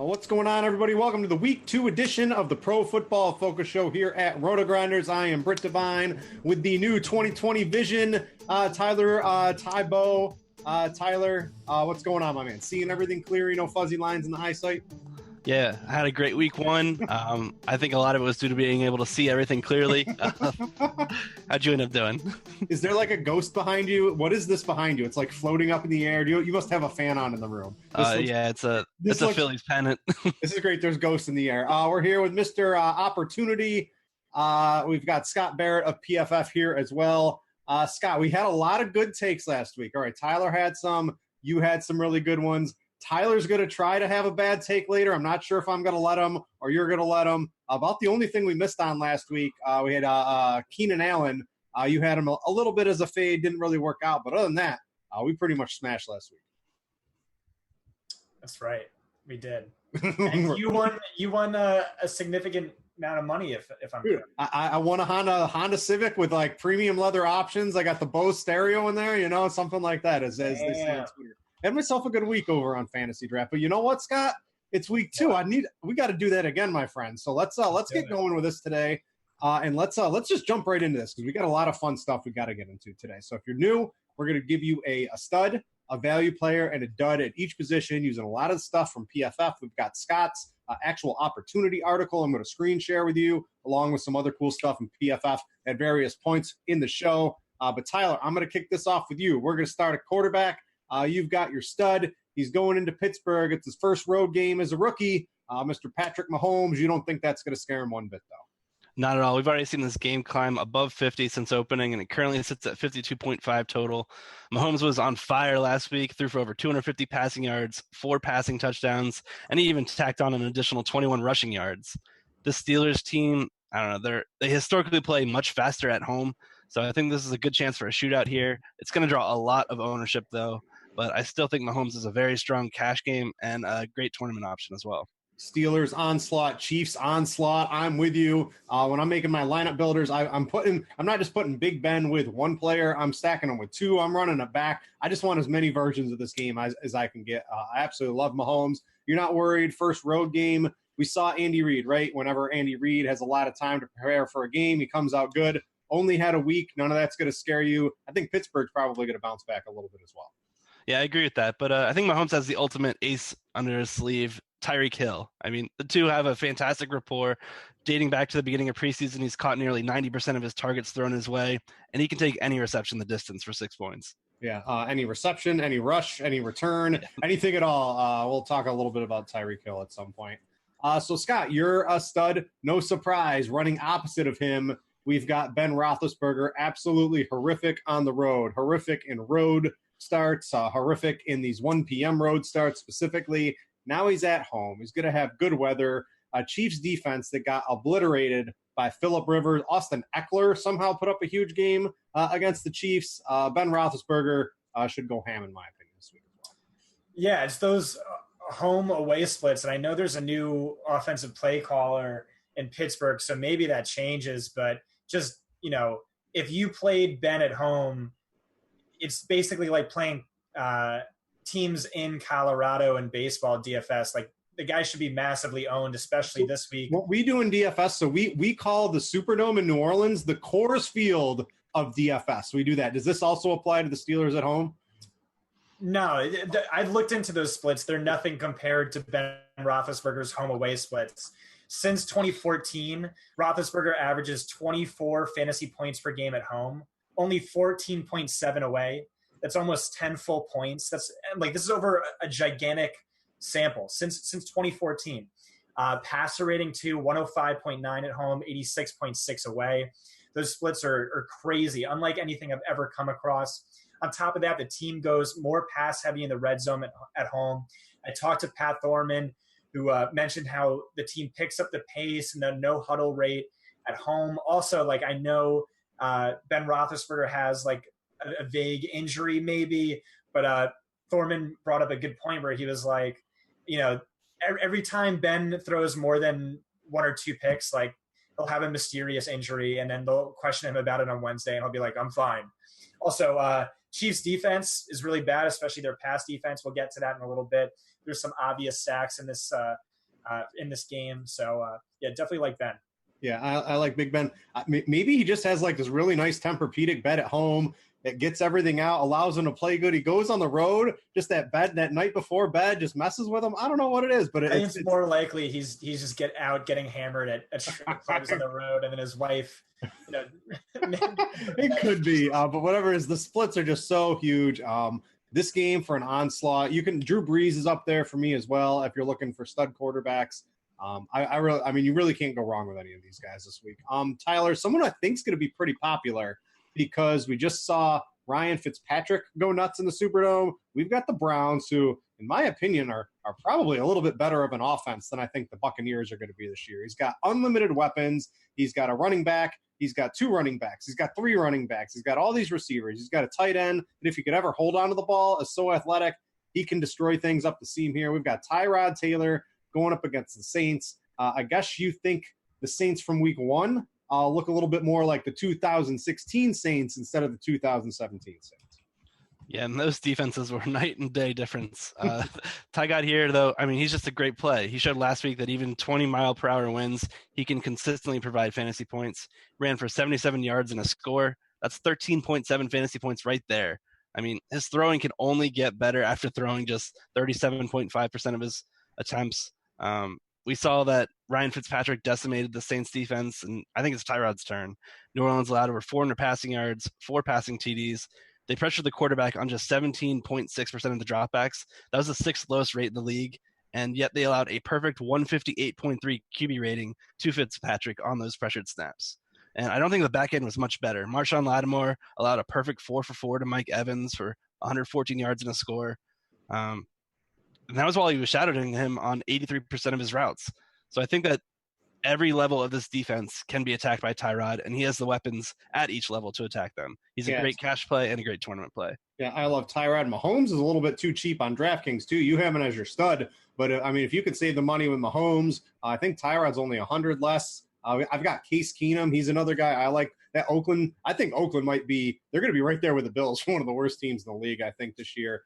What's going on, everybody? Welcome to the Week 2 edition of the Pro Football Focus Show here at RotoGrinders. I am Britt Devine with the new 2020 vision. Tyler, Tybo. Tyler, what's going on, my man? Seeing everything clear, no fuzzy lines in the eyesight? Yeah, I had a great week one. I think a lot of it was due to being able to see everything clearly. How'd you end up doing? Is there like a ghost behind you? What is this behind you? It's like floating up in the air. You must have a fan on in the room. Yeah, it's a Phillies pennant. This is great. There's ghosts in the air. We're here with Mr. Opportunity. We've got Scott Barrett of PFF here as well. Scott, we had a lot of good takes last week. All right, Tyler had some. You had some really good ones. Tyler's going to try to have a bad take later. I'm not sure if I'm going to let him or you're going to let him. About the only thing we missed on last week, we had Keenan Allen. You had him a little bit as a fade, didn't really work out. But other than that, we pretty much smashed last week. That's right. We did. And you won a significant amount of money, if I'm correct. I won a Honda Civic with like premium leather options. I got the Bose stereo in there, something like that, as they say on Twitter. Had myself a good week over on Fantasy Draft. But you know what, Scott? It's week 2. We got to do that again, my friend. So let's get going with this today. And let's just jump right into this because we got a lot of fun stuff we got to get into today. So if you're new, we're going to give you a stud, a value player, and a dud at each position using a lot of stuff from PFF. We've got Scott's actual opportunity article I'm going to screen share with you, along with some other cool stuff from PFF at various points in the show. But Tyler, I'm going to kick this off with you. We're going to start at quarterback. You've got your stud. He's going into Pittsburgh. It's his first road game as a rookie. Mr. Patrick Mahomes, you don't think that's going to scare him one bit, though? Not at all. We've already seen this game climb above 50 since opening, and it currently sits at 52.5 total. Mahomes was on fire last week, threw for over 250 passing yards, 4 passing touchdowns, and he even tacked on an additional 21 rushing yards. The Steelers team, I don't know, they historically play much faster at home, so I think this is a good chance for a shootout here. It's going to draw a lot of ownership, though, but I still think Mahomes is a very strong cash game and a great tournament option as well. Steelers onslaught, Chiefs onslaught. I'm with you. When I'm making my lineup builders, I'm not just putting Big Ben with one player. I'm stacking them with 2. I'm running it back. I just want as many versions of this game as I can get. I absolutely love Mahomes. You're not worried. First road game. We saw Andy Reid, right? Whenever Andy Reid has a lot of time to prepare for a game, he comes out good. Only had a week. None of that's going to scare you. I think Pittsburgh's probably going to bounce back a little bit as well. Yeah, I agree with that. But I think Mahomes has the ultimate ace under his sleeve, Tyreek Hill. I mean, the two have a fantastic rapport. Dating back to the beginning of preseason, he's caught nearly 90% of his targets thrown his way, and he can take any reception the distance for 6 points. Yeah, any reception, any rush, any return, anything at all. We'll talk a little bit about Tyreek Hill at some point. So, Scott, you're a stud. No surprise. Running opposite of him, we've got Ben Roethlisberger, absolutely horrific on the road, horrific in road starts, horrific in these 1 p.m. road starts specifically. Now he's at home. He's going to have good weather. Chiefs defense that got obliterated by Phillip Rivers. Austin Eckler somehow put up a huge game against the Chiefs. Ben Roethlisberger should go ham, in my opinion, this week as well. Yeah, it's those home-away splits. And I know there's a new offensive play caller in Pittsburgh, so maybe that changes. But just, if you played Ben at home, it's basically like playing teams in Colorado in baseball DFS. Like, the guy should be massively owned, especially this week. What we do in DFS, so we call the Superdome in New Orleans the Coors Field of DFS. We do that. Does this also apply to the Steelers at home? No, I've looked into those splits. They're nothing compared to Ben Roethlisberger's home-away splits. Since 2014, Roethlisberger averages 24 fantasy points per game at home, only 14.7 away. That's almost 10 full points. This is over a gigantic sample since 2014. Passer rating to 105.9 at home, 86.6 away. Those splits are crazy, unlike anything I've ever come across. On top of that, the team goes more pass heavy in the red zone at home. I talked to Pat Thorman, who mentioned how the team picks up the pace and the no huddle rate at home. Also, I know Ben Roethlisberger has a vague injury maybe, but Thorman brought up a good point where he was like, every time Ben throws more than 1 or 2 picks, he'll have a mysterious injury, and then they'll question him about it on Wednesday, and he'll be like, I'm fine. Also, Chiefs defense is really bad, especially their pass defense. We'll get to that in a little bit. There's some obvious sacks in this in this game. So yeah, definitely like Ben. Yeah, I like Big Ben. Maybe he just has like this really nice Tempur-Pedic bed at home that gets everything out, allows him to play good. He goes on the road, just that night before bed just messes with him. I don't know what it is, but I think it's more likely he's just getting hammered at strip clubs on the road, and then his wife, it could be, but whatever it is, the splits are just so huge. This game for an onslaught, Drew Brees is up there for me as well if you're looking for stud quarterbacks. You really can't go wrong with any of these guys this week. Tyler, someone I think is going to be pretty popular because we just saw Ryan Fitzpatrick go nuts in the Superdome. We've got the Browns, who, in my opinion, are probably a little bit better of an offense than I think the Buccaneers are going to be this year. He's got unlimited weapons. He's got a running back. He's got 2 running backs. He's got 3 running backs. He's got all these receivers. He's got a tight end. And if he could ever hold on to the ball, is so athletic, he can destroy things up the seam here. We've got Tyrod Taylor going up against the Saints. I guess you think the Saints from week 1 look a little bit more like the 2016 Saints instead of the 2017 Saints. Yeah, and those defenses were night and day difference. Ty got here, though. I mean, he's just a great play. He showed last week that even 20-mile-per-hour winds, he can consistently provide fantasy points. Ran for 77 yards and a score. That's 13.7 fantasy points right there. I mean, his throwing can only get better after throwing just 37.5% of his attempts. We saw that Ryan Fitzpatrick decimated the Saints defense, and I think it's Tyrod's turn. New Orleans allowed over 400 passing yards, 4 passing TDs. They pressured the quarterback on just 17.6% of the dropbacks. That was the 6th lowest rate in the league, and yet they allowed a perfect 158.3 QB rating to Fitzpatrick on those pressured snaps. And I don't think the back end was much better. Marshawn Lattimore allowed a perfect 4-for-4 to Mike Evans for 114 yards and a score. And that was while he was shadowing him on 83% of his routes. So I think that every level of this defense can be attacked by Tyrod, and he has the weapons at each level to attack them. He's a great cash play and a great tournament play. Yeah, I love Tyrod. Mahomes is a little bit too cheap on DraftKings, too. You have him as your stud. But, if you could save the money with Mahomes, I think Tyrod's only 100 less. I've got Case Keenum. He's another guy I like. That Oakland, I think Oakland might be – they're going to be right there with the Bills, one of the worst teams in the league, I think, this year.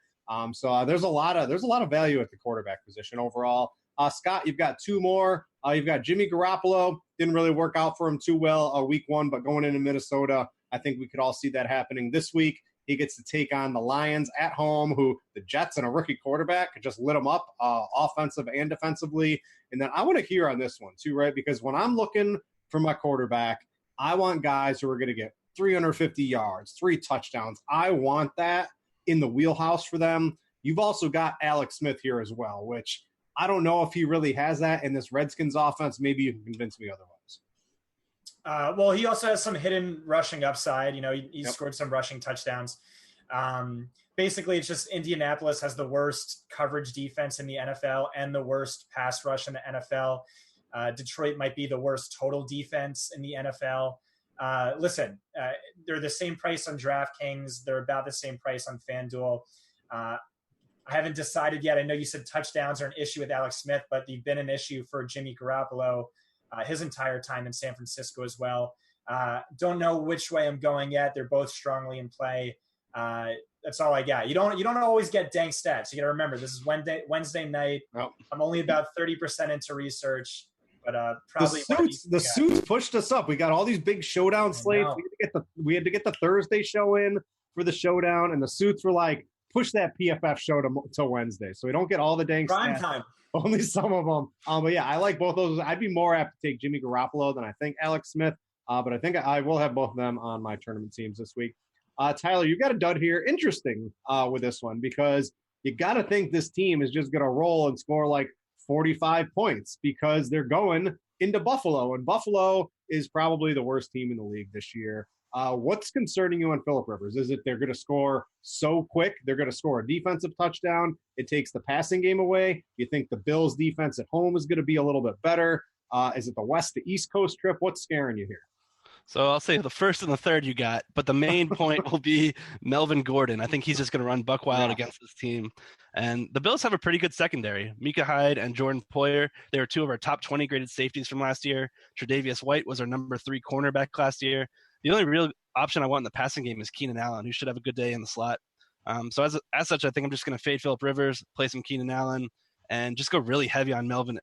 So there's a lot of value at the quarterback position overall. Scott, you've got 2 more. You've got Jimmy Garoppolo. Didn't really work out for him too well week 1, but going into Minnesota, I think we could all see that happening this week. He gets to take on the Lions at home, who the Jets and a rookie quarterback could just lit them up offensive and defensively. And then I want to hear on this one too, right? Because when I'm looking for my quarterback, I want guys who are going to get 350 yards, 3 touchdowns. I want that in the wheelhouse for them. You've also got Alex Smith here as well, which I don't know if he really has that in this Redskins offense. Maybe you can convince me otherwise. Well, he also has some hidden rushing upside. He scored some rushing touchdowns. Basically, it's just Indianapolis has the worst coverage defense in the NFL and the worst pass rush in the NFL. Detroit might be the worst total defense in the NFL. Listen, they're the same price on DraftKings. They're about the same price on FanDuel. I haven't decided yet. I know you said touchdowns are an issue with Alex Smith, but they've been an issue for Jimmy Garoppolo his entire time in San Francisco as well. Don't know which way I'm going yet. They're both strongly in play. That's all I got. You don't always get dank stats. You got to remember, this is Wednesday night. Nope. I'm only about 30% into research. But probably the suits pushed us up. We got all these big showdown slates. We had to get the Thursday show in for the showdown, and the suits were like, push that PFF show to Wednesday, so we don't get all the dang prime stats. Time. Only some of them. But yeah, I like both those. I'd be more apt to take Jimmy Garoppolo than I think Alex Smith. But I think I will have both of them on my tournament teams this week. Tyler, you got a dud here. Interesting with this one, because you got to think this team is just going to roll and score like 45 points because they're going into Buffalo, and Buffalo is probably the worst team in the league this year. What's concerning you on Phillip Rivers? Is it they're going to score so quick? They're going to score a defensive touchdown. It takes the passing game away. You think the Bills' defense at home is going to be a little bit better? Is it the West to East Coast trip? What's scaring you here? So I'll say the first and the third you got, but the main point will be Melvin Gordon. I think he's just going to run buck wild against this team. And the Bills have a pretty good secondary. Micah Hyde and Jordan Poyer, they were 2 of our top 20 graded safeties from last year. Tre'Davious White was our number 3 cornerback last year. The only real option I want in the passing game is Keenan Allen, who should have a good day in the slot. So as such, I think I'm just going to fade Phillip Rivers, play some Keenan Allen, and just go really heavy on Melvin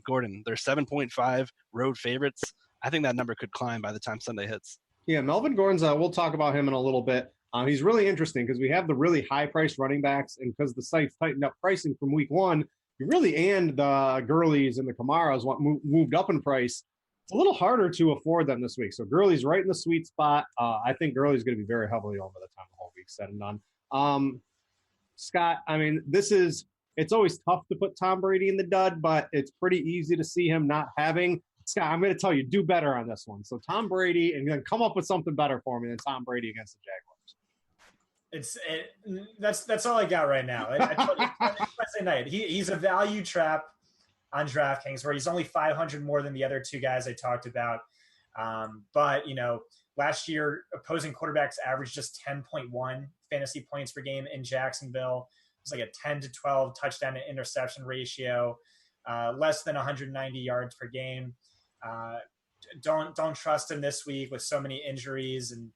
Gordon. They're 7.5 road favorites. I think that number could climb by the time Sunday hits. Yeah, Melvin Gordon's, we'll talk about him in a little bit. He's really interesting because we have the really high-priced running backs, and because the site's tightened up pricing from week one, you really and the Gurley's and the Kamaras moved up in price. It's a little harder to afford them this week. So Gurley's right in the sweet spot. I think Gurley's going to be very heavily over the time the whole week's said and done. Scott, I mean, it's always tough to put Tom Brady in the dud, but it's pretty easy to see him not having. Scott, I'm going to tell you, do better on this one. So Tom Brady, and then come up with something better for me than Tom Brady against the Jaguars. That's all I got right now. I told you, Wednesday night. He's a value trap on DraftKings where he's only 500 more than the other two guys I talked about. But, last year opposing quarterbacks averaged just 10.1 fantasy points per game in Jacksonville. It was like a 10 to 12 touchdown to interception ratio, less than 190 yards per game. Don't trust him this week with so many injuries and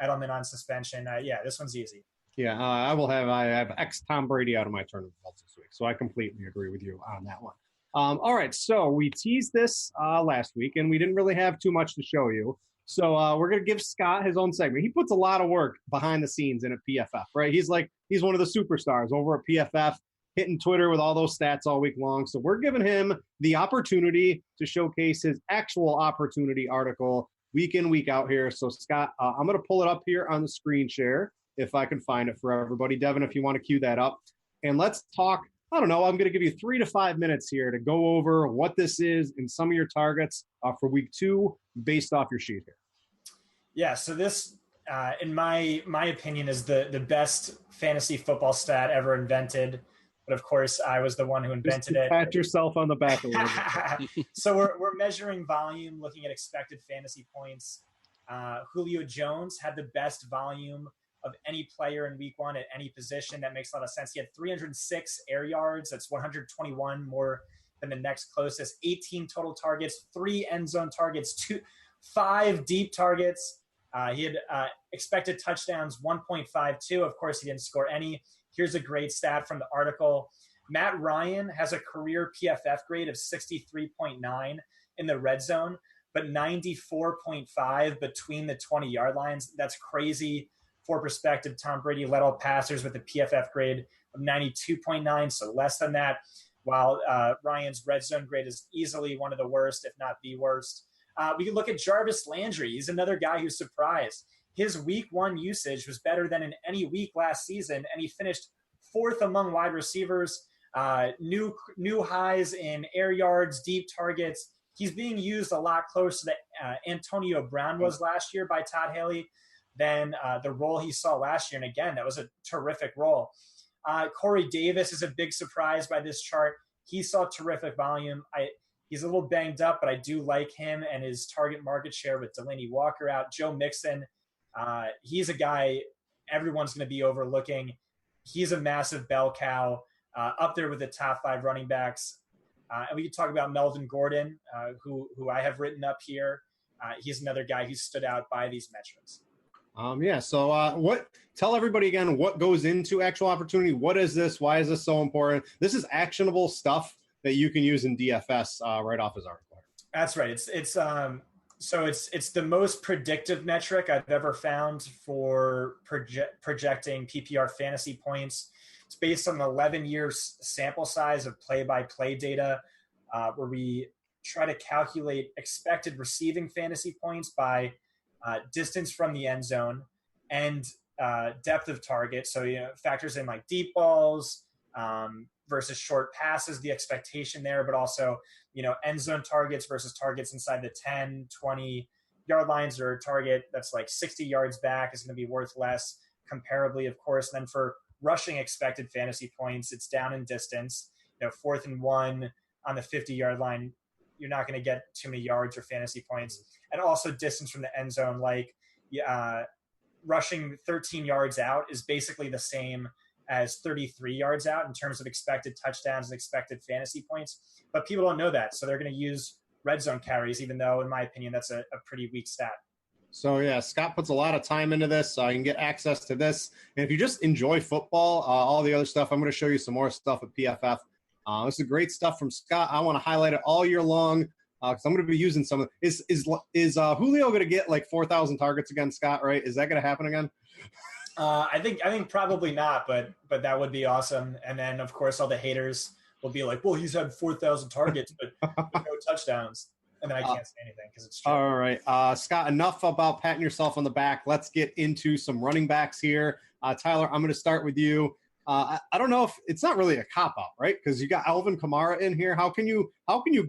Edelman on suspension. This one's easy. Yeah, I have X Tom Brady out of my tournament results this week, so I completely agree with you on that one. All right, so we teased this last week, and we didn't really have too much to show you. So we're going to give Scott his own segment. He puts a lot of work behind the scenes in a PFF, right? He's one of the superstars over at PFF, hitting Twitter with all those stats all week long. So we're giving him the opportunity to showcase his actual opportunity article week in, week out here. So, Scott, I'm going to pull it up here on the screen share if I can find it for everybody. Devin, if you want to cue that up. And let's talk. I don't know. I'm going to give you 3 to 5 minutes here to go over what this is and some of your targets for week 2 based off your sheet here. Yeah, so this, in my opinion, is the best fantasy football stat ever invented. But of course, I was the one who invented it. Pat yourself on the back a little bit. So we're measuring volume, looking at expected fantasy points. Julio Jones had the best volume of any player in week 1 at any position. That makes a lot of sense. He had 306 air yards. That's 121 more than the next closest. 18 total targets, 3 end zone targets, 5 deep targets. He had expected touchdowns 1.52. Of course, he didn't score any. Here's a great stat from the article. Matt Ryan has a career PFF grade of 63.9 in the red zone, but 94.5 between the 20-yard lines. That's crazy. For perspective, Tom Brady led all passers with a PFF grade of 92.9, so less than that, while Ryan's red zone grade is easily one of the worst, if not the worst. We can look at Jarvis Landry. He's another guy who surprised. His week 1 usage was better than in any week last season, and he finished 4th among wide receivers. New highs in air yards, deep targets. He's being used a lot closer to Antonio Brown was last year by Todd Haley than the role he saw last year. And again, that was a terrific role. Corey Davis is a big surprise by this chart. He saw terrific volume. He's a little banged up, but I do like him and his target market share with Delaney Walker out. Joe Mixon, he's a guy everyone's going to be overlooking. He's a massive bell cow, up there with the top 5 running backs. And we can talk about Melvin Gordon, who I have written up here. He's another guy who stood out by these metrics. So tell everybody again what goes into actual opportunity. What is this? Why is this so important? This is actionable stuff that you can use in DFS right off his article. That's right. It's the most predictive metric I've ever found for projecting PPR fantasy points. It's based on an 11-year sample size of play-by-play data, where we try to calculate expected receiving fantasy points by distance from the end zone and depth of target. So, factors in like deep balls versus short passes, the expectation there, but also, end zone targets versus targets inside the 10, 20 yard lines, or a target that's like 60 yards back is going to be worth less comparably, of course. And then for rushing expected fantasy points, it's down in distance, 4th and 1 on the 50-yard line. You're not going to get too many yards or fantasy points. And also distance from the end zone, like rushing 13 yards out is basically the same as 33 yards out in terms of expected touchdowns and expected fantasy points. But people don't know that. So they're going to use red zone carries, even though, in my opinion, that's a pretty weak stat. So, yeah, Scott puts a lot of time into this, so I can get access to this. And if you just enjoy football, all the other stuff, I'm going to show you some more stuff at PFF. This is great stuff from Scott. I want to highlight it all year long because I'm going to be using some of it. Is Julio going to get like 4,000 targets again, Scott, right? Is that going to happen again? I think probably not, but that would be awesome. And then, of course, all the haters will be like, well, he's had 4,000 targets, but no touchdowns. And then I can't say anything because it's true. All right. Scott, enough about patting yourself on the back. Let's get into some running backs here. Tyler, I'm going to start with you. I don't know if it's not really a cop-out, right? Because you got Alvin Kamara in here. How can you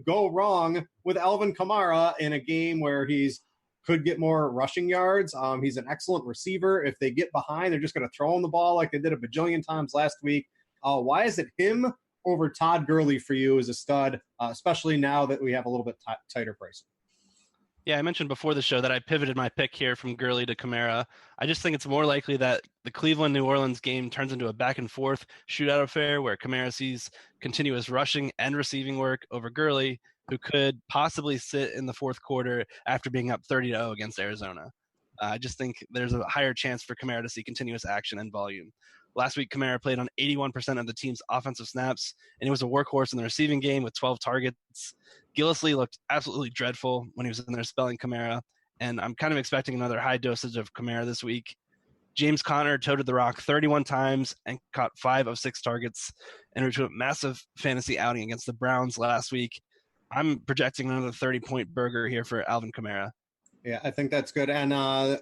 go wrong with Alvin Kamara in a game where he's could get more rushing yards? He's an excellent receiver. If they get behind, they're just going to throw him the ball like they did a bajillion times last week. Why is it him over Todd Gurley for you as a stud, especially now that we have a little bit tighter pricing? Yeah, I mentioned before the show that I pivoted my pick here from Gurley to Kamara. I just think it's more likely that the Cleveland-New Orleans game turns into a back-and-forth shootout affair where Kamara sees continuous rushing and receiving work over Gurley, who could possibly sit in the fourth quarter after being up 30-0 against Arizona. I just think there's a higher chance for Kamara to see continuous action and volume. Last week, Kamara played on 81% of the team's offensive snaps, and he was a workhorse in the receiving game with 12 targets. Gillislee looked absolutely dreadful when he was in there spelling Kamara, and I'm kind of expecting another high dosage of Kamara this week. James Conner toted the rock 31 times and caught 5 of 6 targets in a massive fantasy outing against the Browns last week. I'm projecting another 30-point burger here for Alvin Kamara. Yeah, I think that's good. And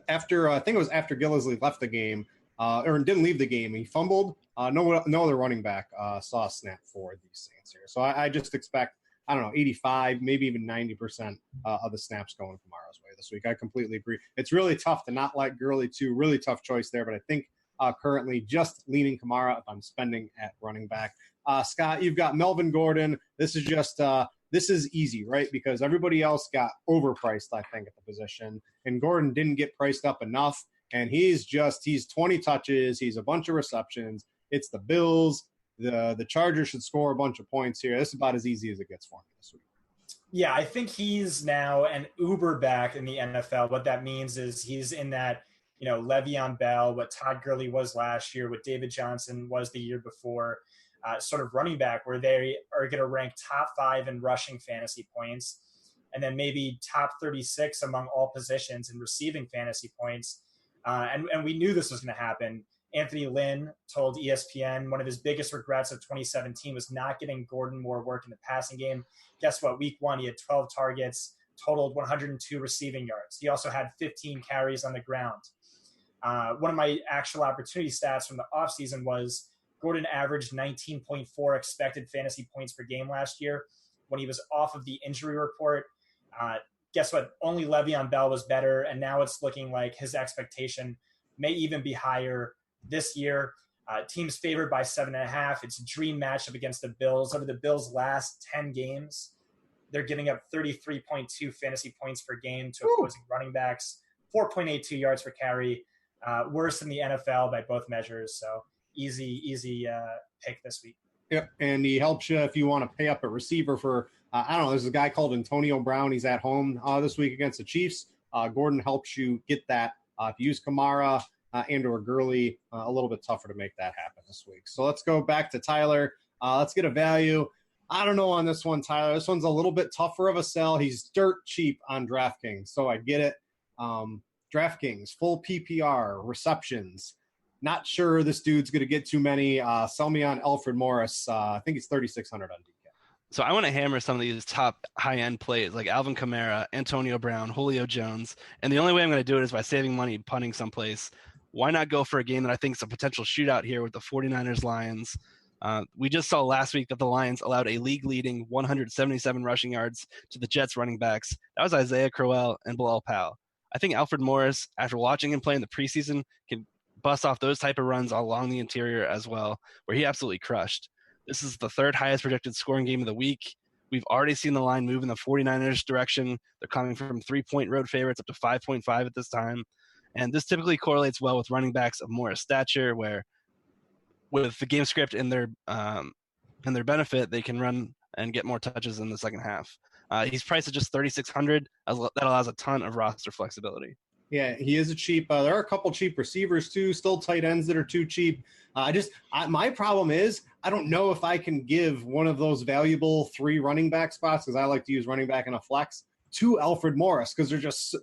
after I think it was after Gillislee left the game, or didn't leave the game, he fumbled. No other running back saw a snap for the Saints here. So I just expect, 85, maybe even 90% of the snaps going Kamara's way this week. I completely agree. It's really tough to not like Gurley too. Really tough choice there, but I think currently just leaning Kamara if I'm spending at running back. Scott, you've got Melvin Gordon. This is just this is easy, right? Because everybody else got overpriced, I think, at the position, and Gordon didn't get priced up enough. And he's 20 touches. He's a bunch of receptions. It's the Bills. The Chargers should score a bunch of points here. This is about as easy as it gets for me this week. Yeah, I think he's now an uber back in the NFL. What that means is he's in that, Le'Veon Bell, what Todd Gurley was last year, what David Johnson was the year before, sort of running back where they are going to rank top 5 in rushing fantasy points and then maybe top 36 among all positions in receiving fantasy points. And we knew this was going to happen. Anthony Lynn told ESPN one of his biggest regrets of 2017 was not getting Gordon more work in the passing game. Guess what? Week 1, he had 12 targets, totaled 102 receiving yards. He also had 15 carries on the ground. One of my actual opportunity stats from the offseason was Gordon averaged 19.4 expected fantasy points per game last year when he was off of the injury report. Guess what? Only Le'Veon Bell was better, and now it's looking like his expectation may even be higher this year. Team's favored by 7.5. It's a dream matchup against the Bills. Over the Bills' last 10 games, they're giving up 33.2 fantasy points per game to opposing running backs, 4.82 yards per carry, worse than the NFL by both measures. So easy pick this week. Yep, and he helps you if you want to pay up a receiver for there's a guy called Antonio Brown. He's at home this week against the Chiefs. Gordon helps you get that. If you use Kamara and or Gurley, a little bit tougher to make that happen this week. So let's go back to Tyler. Let's get a value. I don't know on this one, Tyler. This one's a little bit tougher of a sell. He's dirt cheap on DraftKings, so I get it. DraftKings, full PPR, receptions. Not sure this dude's going to get too many. Sell me on Alfred Morris. I think he's 3,600 on DK. So I want to hammer some of these top high-end plays like Alvin Kamara, Antonio Brown, Julio Jones. And the only way I'm going to do it is by saving money punting someplace. Why not go for a game that I think is a potential shootout here with the 49ers-Lions? We just saw last week that the Lions allowed a league-leading 177 rushing yards to the Jets running backs. That was Isaiah Crowell and Bilal Powell. I think Alfred Morris, after watching him play in the preseason, can bust off those type of runs along the interior as well, where he absolutely crushed. This is the 3rd highest projected scoring game of the week. We've already seen the line move in the 49ers direction. They're coming from 3-point road favorites up to 5.5 at this time. And this typically correlates well with running backs of Morris' stature, where with the game script in their benefit, they can run and get more touches in the second half. He's priced at just 3,600. That allows a ton of roster flexibility. Yeah, he is a cheap. There are a couple cheap receivers too. Still tight ends that are too cheap. My problem is I don't know if I can give one of those valuable 3 running back spots, because I like to use running back in a flex, to Alfred Morris, because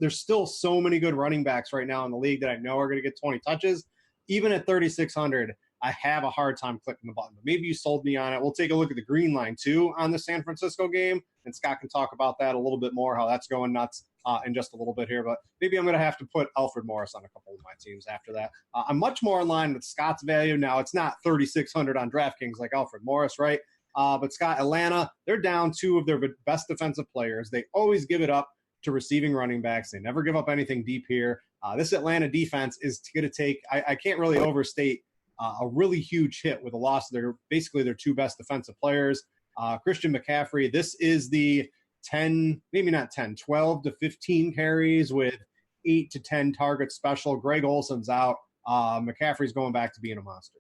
there's still so many good running backs right now in the league that I know are going to get 20 touches. Even at 3,600, I have a hard time clicking the button. But maybe you sold me on it. We'll take a look at the green line, too, on the San Francisco game, and Scott can talk about that a little bit more, how that's going nuts in just a little bit here. But maybe I'm going to have to put Alfred Morris on a couple of my teams after that. I'm much more in line with Scott's value. Now, it's not 3,600 on DraftKings like Alfred Morris, right? But Scott, Atlanta, they're down 2 of their best defensive players. They always give it up to receiving running backs. They never give up anything deep here. This Atlanta defense is going to take, I can't really overstate a really huge hit with a loss of their 2 best defensive players. Christian McCaffrey, this is the 12 to 15 carries with 8 to 10 targets special. Greg Olson's out. McCaffrey's going back to being a monster.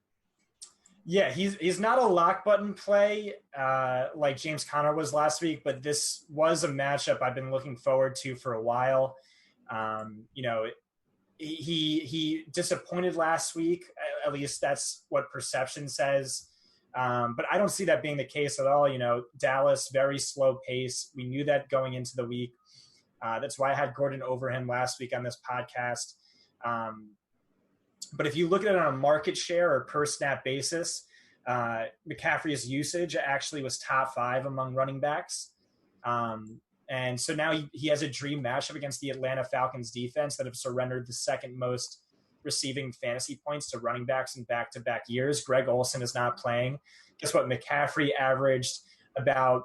Yeah, he's not a lock button play like James Conner was last week, but this was a matchup I've been looking forward to for a while. He disappointed last week. At least that's what perception says. But I don't see that being the case at all. Dallas, very slow pace. We knew that going into the week. That's why I had Gordon over him last week on this podcast. But if you look at it on a market share or per snap basis, McCaffrey's usage actually was top 5 among running backs. And so now he has a dream matchup against the Atlanta Falcons defense that have surrendered the second most receiving fantasy points to running backs in back-to-back years. Greg Olson is not playing. Guess what? McCaffrey averaged about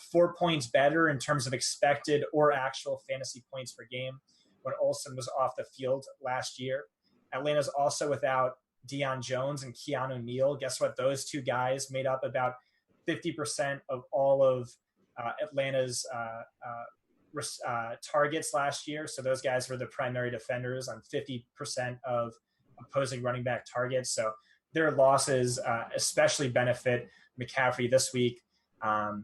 4 points better in terms of expected or actual fantasy points per game when Olson was off the field last year. Atlanta's also without Deion Jones and Keanu Neal. Guess what? Those 2 guys made up about 50% of all of Atlanta's targets last year. So those guys were the primary defenders on 50% of opposing running back targets. So their losses especially benefit McCaffrey this week.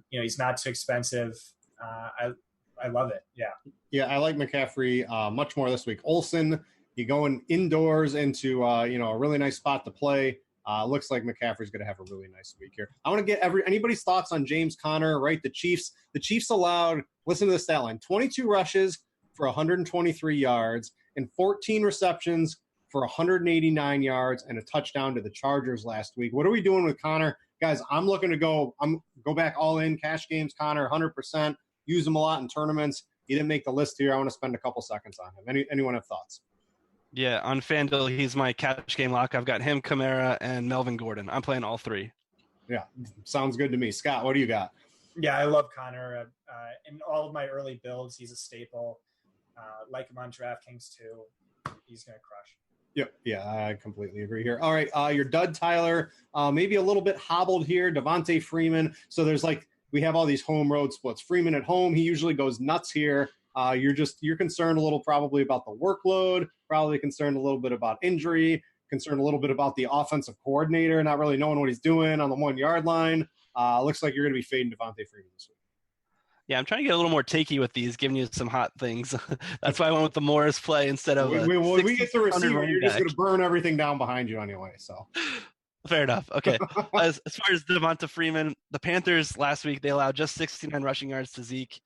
He's not too expensive. I love it. Yeah. Yeah, I like McCaffrey much more this week. Olsen, you going indoors into a really nice spot to play. Looks like McCaffrey's going to have a really nice week here. I want to get anybody's thoughts on James Conner, right? The Chiefs allowed, listen to the stat line, 22 rushes for 123 yards and 14 receptions for 189 yards and a touchdown to the Chargers last week. What are we doing with Conner? Guys, I'm looking to go back all in, cash games, Conner, 100%, use him a lot in tournaments. He didn't make the list here. I want to spend a couple seconds on him. Anyone have thoughts? Yeah, on FanDuel, he's my cash game lock. I've got him, Kamara, and Melvin Gordon. I'm playing all 3. Yeah, sounds good to me. Scott, what do you got? Yeah, I love Conner. In all of my early builds, he's a staple. Like him on DraftKings, too. He's going to crush. Yep. Yeah, I completely agree here. All right, your dud, Tyler, maybe a little bit hobbled here. Devontae Freeman. So we have all these home road splits. Freeman at home, he usually goes nuts here. You're concerned a little probably about the workload, probably concerned a little bit about injury, concerned a little bit about the offensive coordinator, not really knowing what he's doing on the 1-yard line. Looks like you're going to be fading Devontae Freeman this week. Yeah, I'm trying to get a little more takey with these, giving you some hot things. That's why I went with the Morris play instead of when we get the receiver, you're just going to burn everything down behind you anyway. So fair enough. Okay. As far as Devonta Freeman, the Panthers last week, they allowed just 69 rushing yards to Zeke.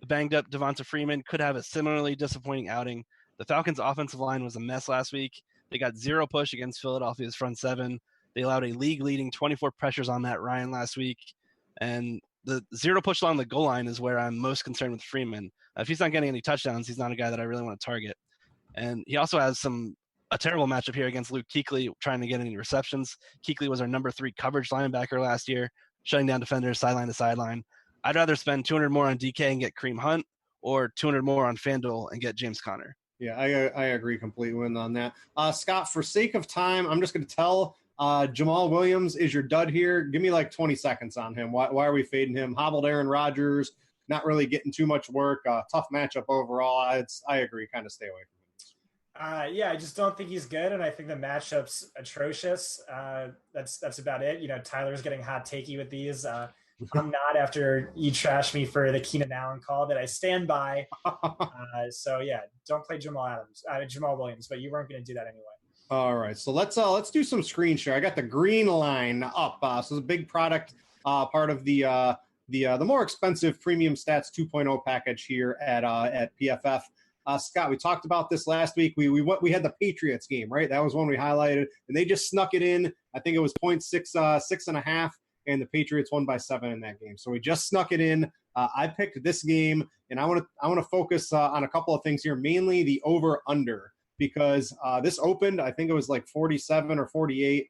The banged up Devonta Freeman could have a similarly disappointing outing. The Falcons' offensive line was a mess last week. They got 0 push against Philadelphia's front 7. They allowed a league-leading 24 pressures on Matt Ryan last week. And the 0 push along the goal line is where I'm most concerned with Freeman. If he's not getting any touchdowns, he's not a guy that I really want to target. And he also has a terrible matchup here against Luke Kuechly, trying to get any receptions. Kuechly was our number 3 coverage linebacker last year, shutting down defenders sideline to sideline. I'd rather spend 200 more on DK and get Kareem Hunt, or 200 more on FanDuel and get James Conner. Yeah, I agree completely on that. Scott, for sake of time, I'm just going to tell Jamal Williams is your dud here. Give me like 20 seconds on him. Why are we fading him? Hobbled Aaron Rodgers, not really getting too much work. Tough matchup overall. I agree, kind of stay away from him. Yeah, I just don't think he's good, and I think the matchup's atrocious. That's about it. Tyler's getting hot takey with these. I'm not, after you trash me for the Keenan Allen call that I stand by. So yeah, don't play Jamal Williams, but you weren't going to do that anyway. All right, so let's do some screen share. I got the green line up. So it's a big product, part of the more expensive Premium Stats 2.0 package here at PFF. Scott, we talked about this last week. We had the Patriots game, right? That was one we highlighted, and they just snuck it in. I think it was 6.5, and the Patriots won by 7 in that game. So we just snuck it in. I picked this game, and I want to focus on a couple of things here, mainly the over/under, because this opened, I think it was like 47 or 48.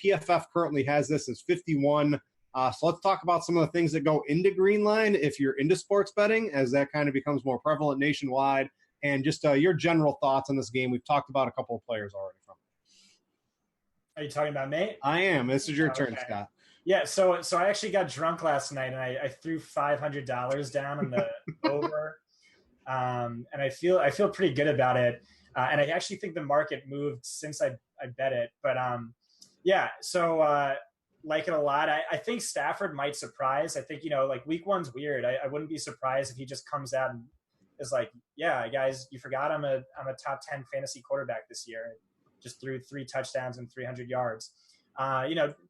PFF currently has this as 51. So let's talk about some of the things that go into green line if you're into sports betting, as that kind of becomes more prevalent nationwide. And just your general thoughts on this game. We've talked about a couple of players already from it. Are you talking about me? I am. This is your turn, Scott. Yeah, so I actually got drunk last night, and I threw $500 down on the over, and I feel pretty good about it. And I actually think the market moved since I bet it. But like it a lot. I think Stafford might surprise. I think, like week one's weird. I wouldn't be surprised if he just comes out and is like, yeah, guys, you forgot I'm a top 10 fantasy quarterback this year. Just threw 3 touchdowns and 300 yards.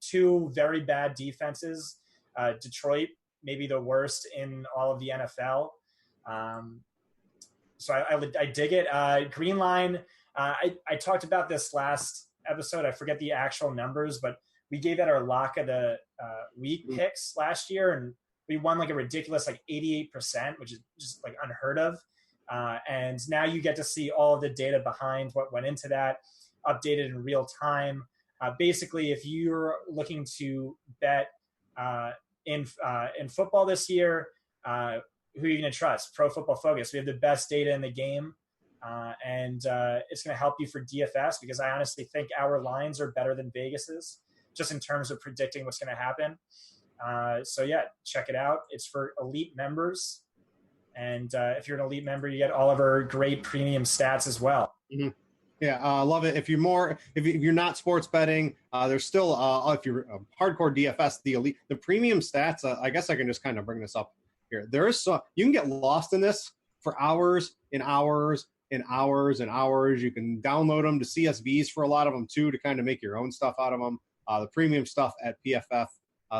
2 very bad defenses. Detroit, maybe the worst in all of the NFL. So I dig it. Green line, I talked about this last episode. I forget the actual numbers, but we gave out our lock of the week picks last year, and we won like a ridiculous 88%, which is just like unheard of. And now you get to see all of the data behind what went into that, updated in real time. Basically, if you're looking to bet in football this year, who are you going to trust? Pro Football Focus. We have the best data in the game, and it's going to help you for DFS, because I honestly think our lines are better than Vegas's, just in terms of predicting what's going to happen. So yeah, check it out. It's for elite members, and if you're an elite member, you get all of our great premium stats as well. Mm-hmm. Yeah, I love it. If you're not sports betting, there's still if you're a hardcore DFS, the premium stats. I guess I can just kind of bring this up here. There is you can get lost in this for hours and hours and hours and hours. You can download them to CSVs for a lot of them too, to kind of make your own stuff out of them. The premium stuff at PFF,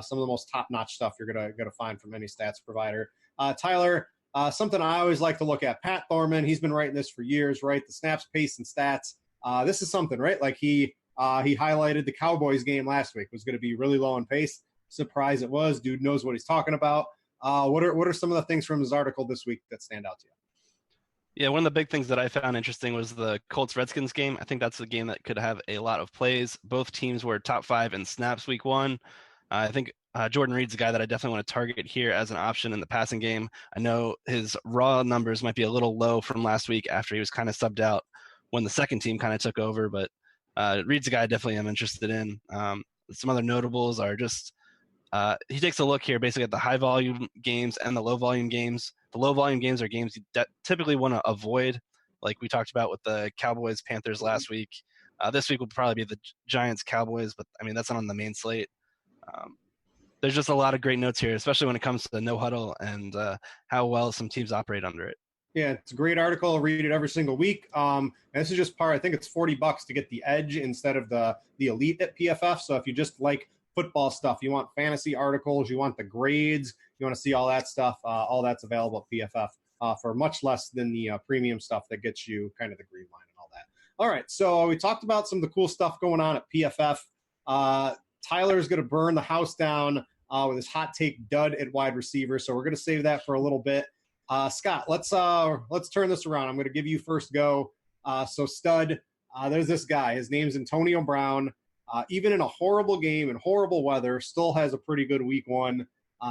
some of the most top-notch stuff you're gonna find from any stats provider. Tyler, something I always like to look at. Pat Thorman, he's been writing this for years, right? The snaps, pace, and stats. This is something, right? Like he highlighted the Cowboys game last week was going to be really low in pace. Surprise it was. Dude knows what he's talking about. What are some of the things from his article this week that stand out to you? Yeah, one of the big things that I found interesting was the Colts-Redskins game. I think that's a game that could have a lot of plays. Both teams were top 5 in snaps week 1. I think Jordan Reed's a guy that I definitely want to target here as an option in the passing game. I know his raw numbers might be a little low from last week after he was kind of subbed out when the second team kind of took over, but Reed's a guy I definitely am interested in. Some other notables are just he takes a look here basically at the high volume games and the low volume games. The low volume games are games you typically want to avoid, like we talked about with the Cowboys-Panthers last week. This week will probably be the Giants-Cowboys, but I mean, that's not on the main slate. There's just a lot of great notes here, especially when it comes to the no huddle and how well some teams operate under it. Yeah, it's a great article. I read it every single week. And this is just I think it's $40 to get the edge instead of the elite at PFF. So if you just like football stuff, you want fantasy articles, you want the grades, you want to see all that stuff, all that's available at PFF for much less than the premium stuff that gets you kind of the green line and all that. All right, so we talked about some of the cool stuff going on at PFF. Tyler's going to burn the house down with his hot take dud at wide receiver, so we're going to save that for a little bit. Scott, let's turn this around. I'm going to give you first go. So stud, there's this guy. His name's Antonio Brown. Even in a horrible game and horrible weather, still has a pretty good week 1.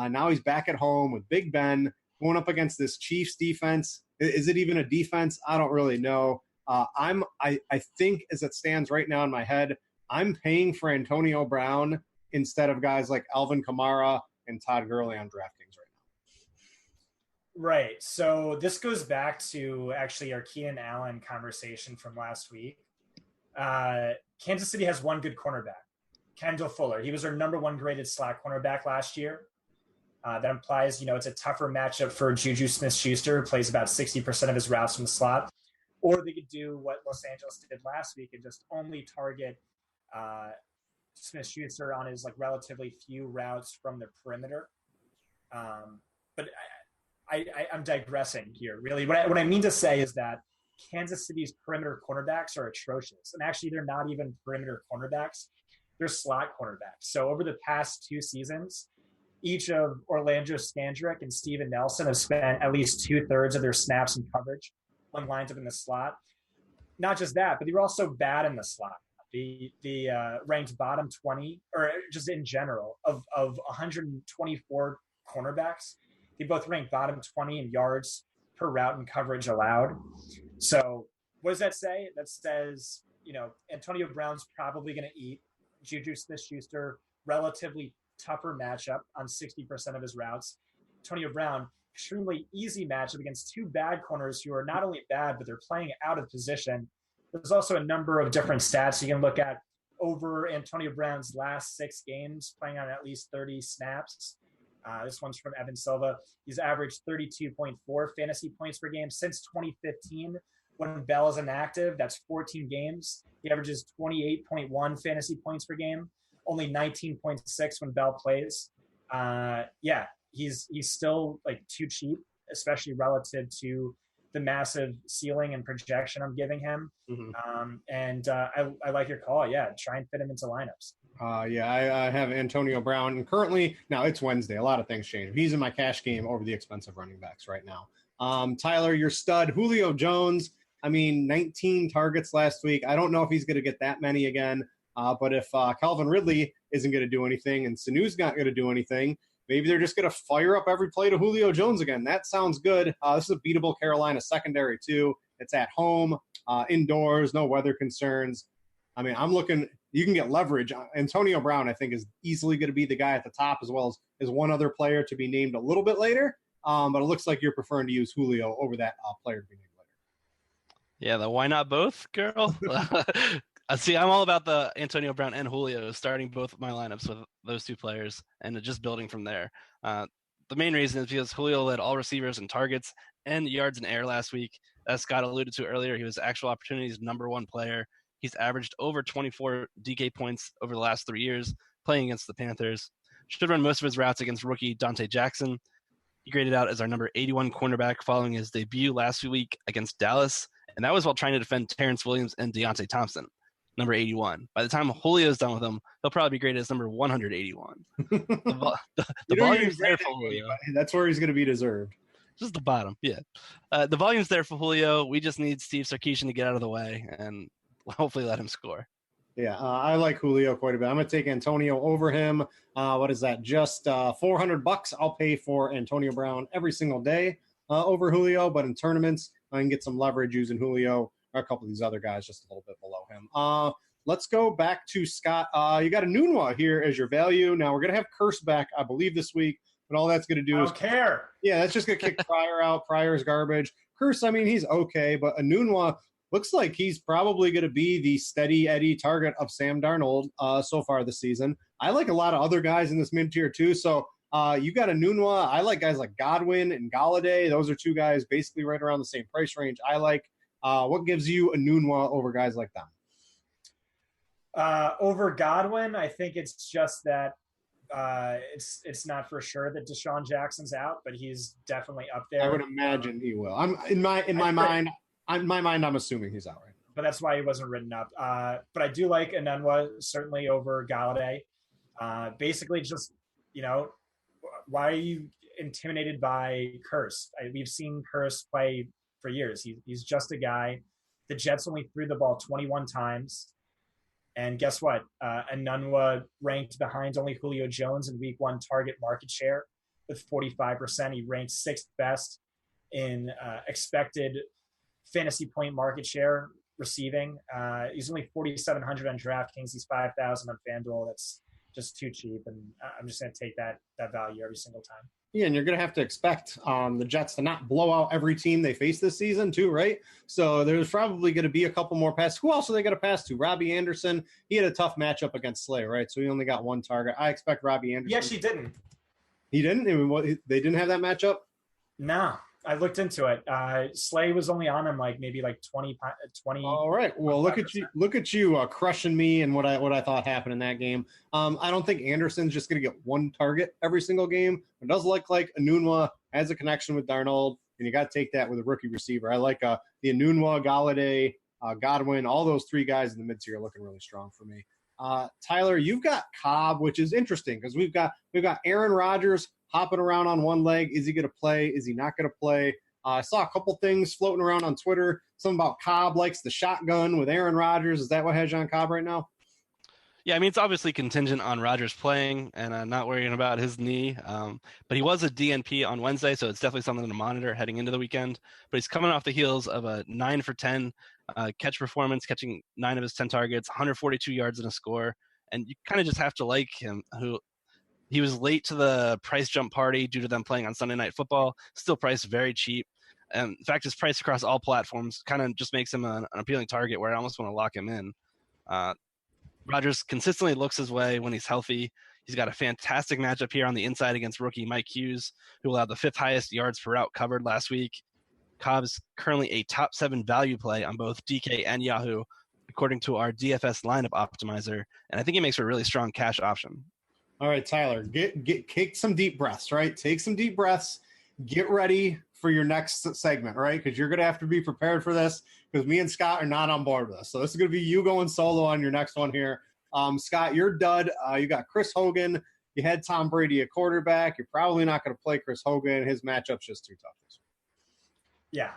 Now he's back at home with Big Ben going up against this Chiefs defense. Is it even a defense? I don't really know. I think as it stands right now in my head, I'm paying for Antonio Brown instead of guys like Alvin Kamara and Todd Gurley on DraftKings right now. Right. So this goes back to actually our Keenan Allen conversation from last week. Kansas City has one good cornerback, Kendall Fuller. He was our number 1 graded slot cornerback last year. That implies, it's a tougher matchup for Juju Smith-Schuster, who plays about 60% of his routes from the slot. or they could do what Los Angeles did last week and just only target Smith-Schuster on his relatively few routes from the perimeter. But I'm digressing here. Really, what I mean to say is that Kansas City's perimeter cornerbacks are atrocious, and actually, they're not even perimeter cornerbacks; they're slot cornerbacks. So over the past 2 seasons, each of Orlando Scandrick and Steven Nelson have spent at least 2/3 of their snaps in coverage when lined up in the slot. Not just that, but they were also bad in the slot. The ranked bottom 20, or just in general, of 124 cornerbacks, they both ranked bottom 20 in yards per route and coverage allowed. So what does that say? That says, Antonio Brown's probably going to eat Juju Smith-Schuster, relatively tougher matchup on 60% of his routes. Antonio Brown, extremely easy matchup against 2 bad corners who are not only bad, but they're playing out of position. There's also a number of different stats you can look at over Antonio Brown's last 6 games, playing on at least 30 snaps. This one's from Evan Silva. He's averaged 32.4 fantasy points per game since 2015 when Bell is inactive. That's 14 games. He averages 28.1 fantasy points per game, only 19.6 when Bell plays. He's still too cheap, especially relative to the massive ceiling and projection I'm giving him. Mm-hmm. I like your call. Yeah, try and fit him into lineups. I have Antonio Brown. And currently, now it's Wednesday. A lot of things change. He's in my cash game over the expensive running backs right now. Tyler, your stud, Julio Jones. 19 targets last week. I don't know if he's going to get that many again. But if Calvin Ridley isn't going to do anything and Sanu's not going to do anything, maybe they're just going to fire up every play to Julio Jones again. That sounds good. This is a beatable Carolina secondary, too. It's at home, indoors, no weather concerns. I'm looking – you can get leverage. Antonio Brown, I think, is easily going to be the guy at the top as well as one other player to be named a little bit later. But it looks like you're preferring to use Julio over that player to be named later. Yeah, why not both, girl? See, I'm all about the Antonio Brown and Julio starting both of my lineups with those 2 players and just building from there. The main reason is because Julio led all receivers in targets and yards in air last week. As Scott alluded to earlier, he was actual opportunities #1 player. He's averaged over 24 DK points over the last 3 years playing against the Panthers. Should run most of his routes against rookie Dante Jackson. He graded out as our number 81 cornerback following his debut last week against Dallas, and that was while trying to defend Terrence Williams and Deontay Thompson, number 81. By the time Julio's done with him, he'll probably be graded as number 181. The volume's there for Julio. That's where he's going to be deserved. Just the bottom, yeah. The volume's there for Julio. We just need Steve Sarkisian to get out of the way and hopefully let him score. Yeah, I like Julio quite a bit. I'm going to take Antonio over him. What is that? Just $400. I'll pay for Antonio Brown every single day over Julio, but in tournaments, I can get some leverage using Julio or a couple of these other guys just a little bit below him. Let's go back to Scott. You got a Nunwa here as your value. Now, we're going to have Curse back, I believe, this week, but all that's going to do is – I don't care. Yeah, that's just going to kick Pryor out. Pryor's garbage. Curse, he's okay, but a Nunwa – looks like he's probably going to be the steady Eddie target of Sam Darnold so far this season. I like a lot of other guys in this mid-tier too. So you got a Nunwa. I like guys like Godwin and Galladay. Those are 2 guys basically right around the same price range. I like what gives you a Nunwa over guys like them? Over Godwin, I think it's just that it's not for sure that Deshaun Jackson's out, but he's definitely up there. I would imagine he will. In my mind, I'm assuming he's out right now. But that's why he wasn't written up. But I do like Enunwa certainly over Galladay. Basically, just, why are you intimidated by Curse? We've seen Curse play for years. He's just a guy. The Jets only threw the ball 21 times. And guess what? Enunwa ranked behind only Julio Jones in week 1 target market share with 45%. He ranked 6th best in expected fantasy point market share receiving. He's only 4,700 on DraftKings. He's 5,000 on FanDuel. That's just too cheap, and I'm just going to take that value every single time. Yeah, and you're going to have to expect the Jets to not blow out every team they face this season too, right? So there's probably going to be a couple more passes. Who else are they going to pass to? Robbie Anderson. He had a tough matchup against Slay, right? So he only got 1 target. I expect Robbie Anderson. He actually didn't. He didn't? They didn't have that matchup? No. I looked into it. Slay was only on him like maybe like 20. All right. Well, look at you crushing me and what I thought happened in that game. I don't think Anderson's just going to get one target every single game. It does look like Enunwa has a connection with Darnold, and you got to take that with a rookie receiver. I like the Enunwa, Galladay, Godwin, all those three guys in the mid-tier looking really strong for me. Tyler, you've got Cobb, which is interesting because we've got Aaron Rodgers hopping around on one leg. Is he going to play? Is he not going to play? I saw a couple things floating around on Twitter. Something about Cobb likes the shotgun with Aaron Rodgers. Is that what has you on Cobb right now? Yeah, I mean, it's obviously contingent on Rodgers playing and not worrying about his knee. But he was a DNP on Wednesday, so it's definitely something to monitor heading into the weekend. But he's coming off the heels of a 9 for 10 catch performance, catching 9 of his 10 targets, 142 yards and a score. And you kind of just have to like him. He was late to the price jump party due to them playing on Sunday Night Football, still priced very cheap. And in fact, his price across all platforms kind of just makes him an appealing target where I almost want to lock him in. Rodgers consistently looks his way when he's healthy. He's got a fantastic matchup here on the inside against rookie Mike Hughes, who allowed the 5th highest yards per route covered last week. Cobb is currently a top 7 value play on both DK and Yahoo, according to our DFS lineup optimizer, and I think he makes for a really strong cash option. All right, Tyler, take some deep breaths, right? Take some deep breaths. Get ready for your next segment, right? Because you're going to have to be prepared for this because me and Scott are not on board with this. So this is going to be you going solo on your next one here. Scott, you're dud. You got Chris Hogan. You had Tom Brady at quarterback. You're probably not going to play Chris Hogan. His matchup's just too tough. Yeah.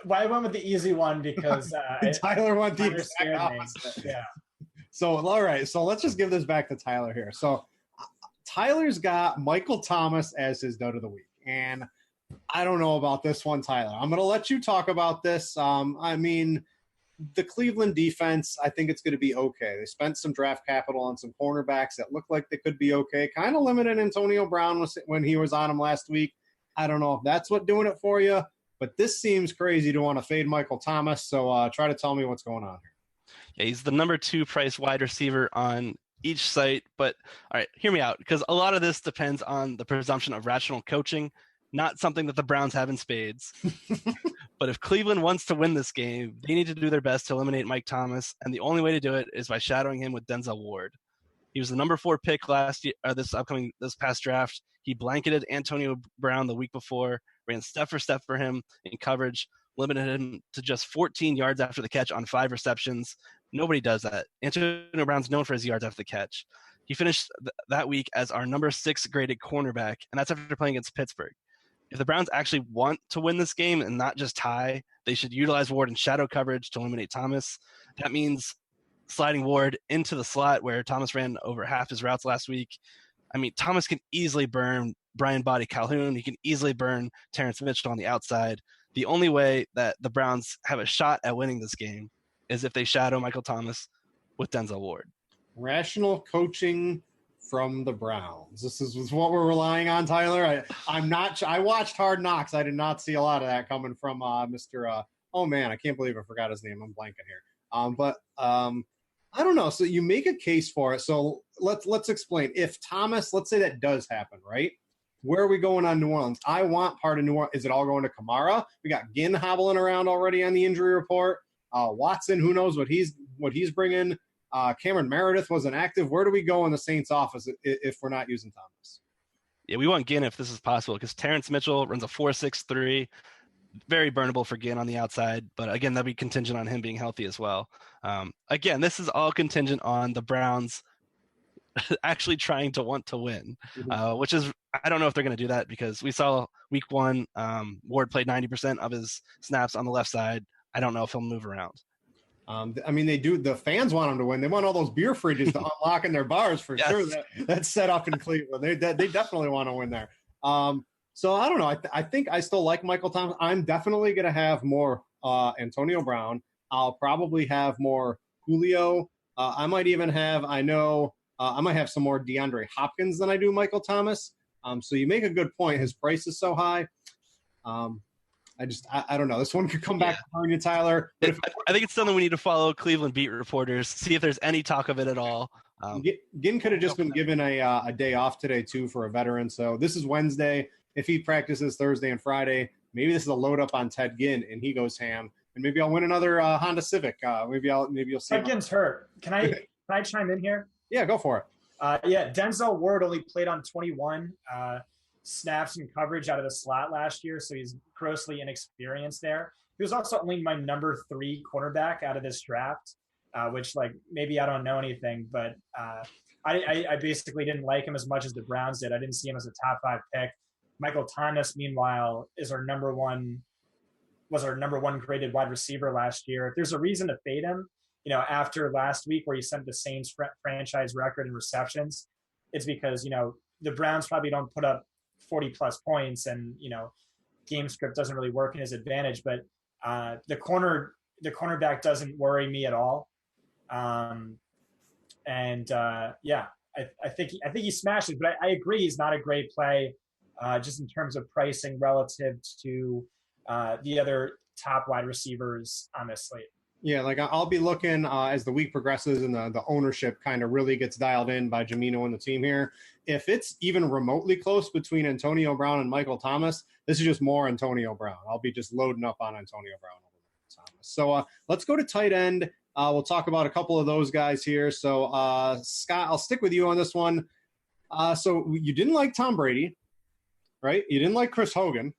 Well, I went with the easy one because Tyler went the exact opposite. Yeah. So, all right. So let's just give this back to Tyler here. So Tyler's got Michael Thomas as his dud of the week. And I don't know about this one, Tyler. I'm going to let you talk about this. I mean, the Cleveland defense, I think it's going to be okay. They spent some draft capital on some cornerbacks that look like they could be okay. Kind of limited Antonio Brown when he was on him last week. I don't know if that's what doing it for you, but this seems crazy to want to fade Michael Thomas. So try to tell me what's going on here. Yeah, he's the number 2 price wide receiver on each site. But all right, hear me out, because a lot of this depends on the presumption of rational coaching, not something that the Browns have in spades. But if Cleveland wants to win this game, they need to do their best to eliminate Mike Thomas, and the only way to do it is by shadowing him with Denzel Ward. He was the number 4 pick last year, this past draft. He blanketed Antonio Brown the week before, ran step for step for him in coverage, limited him to just 14 yards after the catch on 5 receptions. Nobody does that. Antonio Brown's known for his yards after the catch. He finished that week as our number 6 graded cornerback, and that's after playing against Pittsburgh. If the Browns actually want to win this game and not just tie, they should utilize Ward in shadow coverage to eliminate Thomas. That means sliding Ward into the slot where Thomas ran over half his routes last week. I mean, Thomas can easily burn Brian Body Calhoun. He can easily burn Terrence Mitchell on the outside. The only way that the Browns have a shot at winning this game is if they shadow Michael Thomas with Denzel Ward. Rational coaching from the Browns. This is what we're relying on, Tyler. I watched Hard Knocks. I did not see a lot of that coming from Mr. Oh man, I can't believe I forgot his name. I'm blanking here. But I don't know. So you make a case for it. So let's explain. If Thomas, let's say that does happen, right? Where are we going on New Orleans? I want part of New Orleans. Is it all going to Kamara? We got Ginn hobbling around already on the injury report. Watson, who knows what he's bringing. Cameron Meredith wasn't active. Where do we go in the Saints office if we're not using Thomas? Yeah, we want Ginn if this is possible because Terrence Mitchell runs a 4.63. Very burnable for Ginn on the outside. But again, that'd be contingent on him being healthy as well. Again, this is all contingent on the Browns actually trying to want to win, which is, I don't know if they're going to do that because we saw week 1, Ward played 90% of his snaps on the left side. I don't know if he'll move around. I mean, they do. The fans want them to win. They want all those beer fridges to unlock in their bars for sure. That's set up in Cleveland. They definitely want to win there. So I don't know. I think I still like Michael Thomas. I'm definitely going to have more Antonio Brown. I'll probably have more Julio. I might even have. I might have some more DeAndre Hopkins than I do Michael Thomas. So you make a good point. His price is so high. I don't know. This one could come back on you, Tyler. But I think it's something we need to follow Cleveland beat reporters, see if there's any talk of it at all. Ginn could have just been given a day off today, too, for a veteran. So this is Wednesday. If he practices Thursday and Friday, maybe this is a load up on Ted Ginn, and he goes ham, and maybe I'll win another Honda Civic. Maybe you'll see. Ted Ginn's hurt. Can I chime in here? Yeah, go for it. Denzel Ward only played on 21 snaps and coverage out of the slot last year, so he's grossly inexperienced there. He was also only my number 3 cornerback out of this draft, which, like, maybe I don't know anything, but I basically didn't like him as much as the Browns did. I didn't see him as a top 5 pick. Michael Thomas, meanwhile, was our number one graded wide receiver last year. If there's a reason to fade him, after last week where he set the Saints franchise record in receptions, it's because, the Browns probably don't put up 40 plus points, and, game script doesn't really work in his advantage. But the cornerback doesn't worry me at all. I think he smashes, but I agree he's not a great play just in terms of pricing relative to the other top wide receivers on this slate. Yeah, like I'll be looking as the week progresses and the ownership kind of really gets dialed in by Jamino and the team here. If it's even remotely close between Antonio Brown and Michael Thomas, this is just more Antonio Brown. I'll be just loading up on Antonio Brown over Thomas. So let's go to tight end. We'll talk about a couple of those guys here. So, Scott, I'll stick with you on this one. So you didn't like Tom Brady, right? You didn't like Chris Hogan.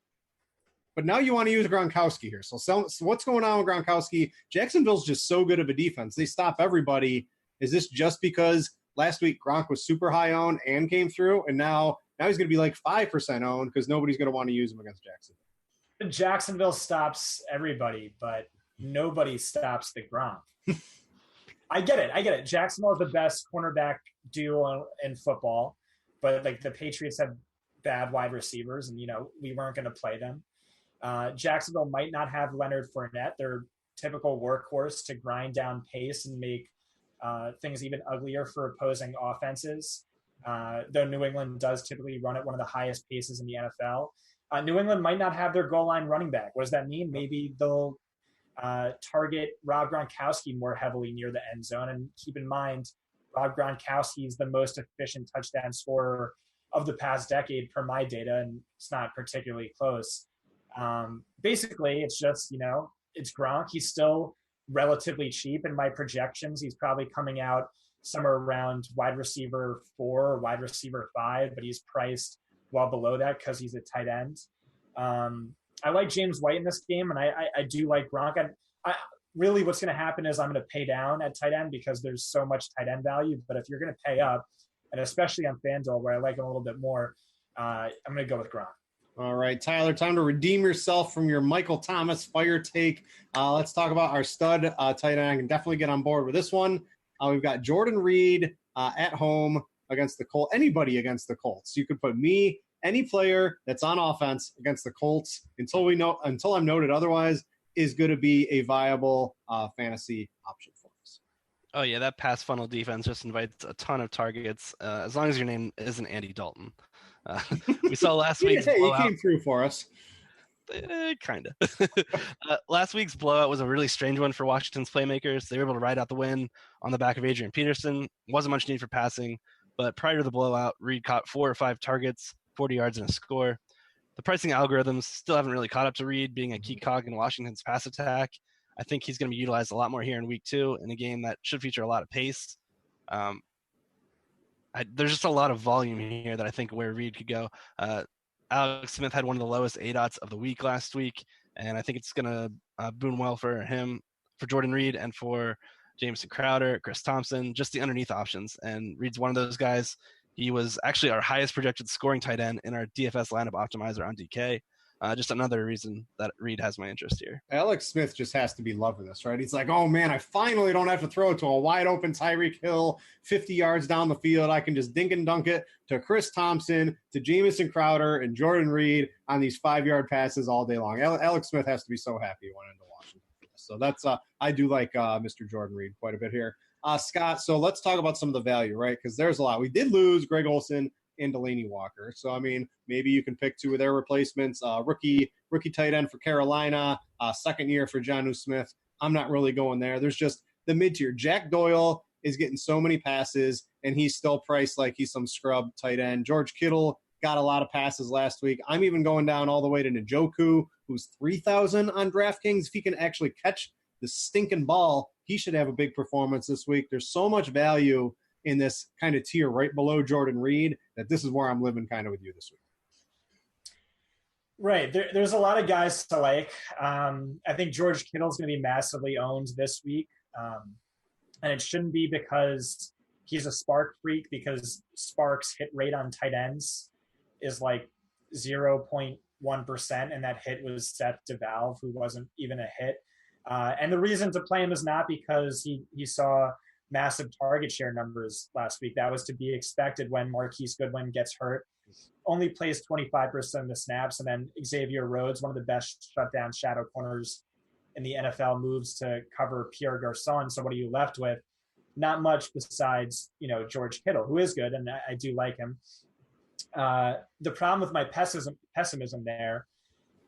But now you want to use Gronkowski here. So what's going on with Gronkowski? Jacksonville's just so good of a defense. They stop everybody. Is this just because last week Gronk was super high owned and came through, and now he's going to be like 5% owned because nobody's going to want to use him against Jacksonville? Jacksonville stops everybody, but nobody stops the Gronk. I get it. Jacksonville is the best cornerback duo in football, but like the Patriots have bad wide receivers, and we weren't going to play them. Jacksonville might not have Leonard Fournette, their typical workhorse to grind down pace and make things even uglier for opposing offenses, though New England does typically run at one of the highest paces in the NFL. New England might not have their goal line running back. What does that mean? Maybe they'll target Rob Gronkowski more heavily near the end zone. And keep in mind, Rob Gronkowski is the most efficient touchdown scorer of the past decade per my data, and it's not particularly close. Basically, it's just, it's Gronk. He's still relatively cheap in my projections. He's probably coming out somewhere around wide receiver 4 or wide receiver 5, but he's priced well below that because he's a tight end. I like James White in this game, and I do like Gronk. I really what's going to happen is I'm going to pay down at tight end because there's so much tight end value. But if you're going to pay up, and especially on FanDuel where I like him a little bit more, I'm going to go with Gronk. All right, Tyler, time to redeem yourself from your Michael Thomas fire take. Let's talk about our stud tight end. I can definitely get on board with this one. We've got Jordan Reed at home against the Colts. Anybody against the Colts. You could put me, any player that's on offense against the Colts until I'm noted otherwise is going to be a viable fantasy option for us. Oh, yeah, that pass funnel defense just invites a ton of targets as long as your name isn't Andy Dalton. We saw last week's blowout. He came through for us. Kind of. Last week's blowout was a really strange one for Washington's playmakers. They were able to ride out the win on the back of Adrian Peterson. Wasn't much need for passing, but prior to the blowout, Reed caught 4 or 5 targets, 40 yards and a score. The pricing algorithms still haven't really caught up to Reed being a key cog in Washington's pass attack. I think he's going to be utilized a lot more here in week 2 in a game that should feature a lot of pace. There's just a lot of volume here that I think where Reed could go. Alex Smith had one of the lowest ADOTs of the week last week, and I think it's going to boon well for him, for Jordan Reed, and for Jameson Crowder, Chris Thompson, just the underneath options. And Reed's one of those guys. He was actually our highest projected scoring tight end in our DFS lineup optimizer on DK. Just another reason that Reed has my interest here. Alex Smith just has to be loving this, right? He's like, oh, man, I finally don't have to throw it to a wide-open Tyreek Hill 50 yards down the field. I can just dink and dunk it to Chris Thompson, to Jamison Crowder, and Jordan Reed on these 5-yard passes all day long. Alex Smith has to be so happy he went into Washington. So that's I do like Mr. Jordan Reed quite a bit here. Scott, so let's talk about some of the value, right? Because there's a lot. We did lose Greg Olsen and Delaney Walker. So, I mean, maybe you can pick 2 of their replacements. Rookie tight end for Carolina, second year for Jonnu Smith. I'm not really going there. There's just the mid-tier. Jack Doyle is getting so many passes, and he's still priced like he's some scrub tight end. George Kittle got a lot of passes last week. I'm even going down all the way to Njoku, who's 3,000 on DraftKings. If he can actually catch the stinking ball, he should have a big performance this week. There's so much value in this kind of tier right below Jordan Reed that this is where I'm living kind of with you this week. Right. There's a lot of guys to like. I think George Kittle's going to be massively owned this week. And it shouldn't be because he's a spark freak, because Sparks' hit rate on tight ends is like 0.1%, and that hit was Seth DeValve, who wasn't even a hit. And the reason to play him is not because he saw massive target share numbers last week. That was to be expected when Marquise Goodwin gets hurt. Only plays 25% of the snaps, and then Xavier Rhodes, one of the best shutdown shadow corners in the NFL, moves to cover Pierre Garçon. So what are you left with? Not much besides, George Kittle, who is good, and I do like him. The problem with my pessimism there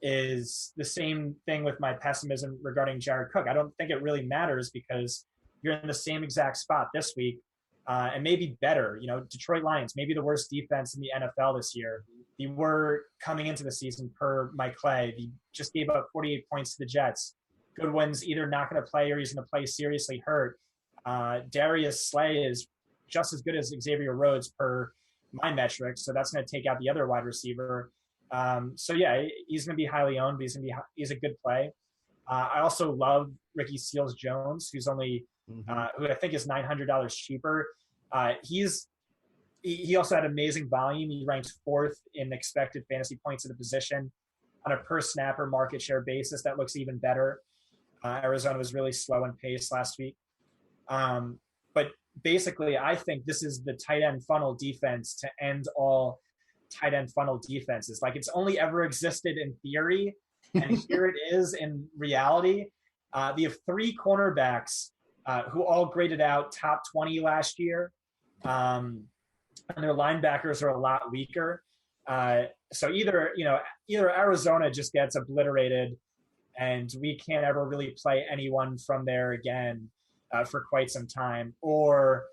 is the same thing with my pessimism regarding Jared Cook. I don't think it really matters because you're in the same exact spot this week, and maybe better. Detroit Lions, maybe the worst defense in the NFL this year. They were coming into the season per Mike Clay. They just gave up 48 points to the Jets. Goodwin's either not going to play or he's going to play seriously hurt. Darius Slay is just as good as Xavier Rhodes per my metrics, so that's going to take out the other wide receiver. So yeah, he's going to be highly owned, but he's a good play. I also love Ricky Seals-Jones, who's only who I think is $900 cheaper. He also had amazing volume. He ranked 4th in expected fantasy points at the position. On a per snapper market share basis, that looks even better. Arizona was really slow in pace last week. But basically, I think this is the tight end funnel defense to end all tight end funnel defenses. Like, it's only ever existed in theory, and here it is in reality. We have 3 cornerbacks who all graded out top 20 last year, and their linebackers are a lot weaker. So either Arizona just gets obliterated and we can't ever really play anyone from there again for quite some time, or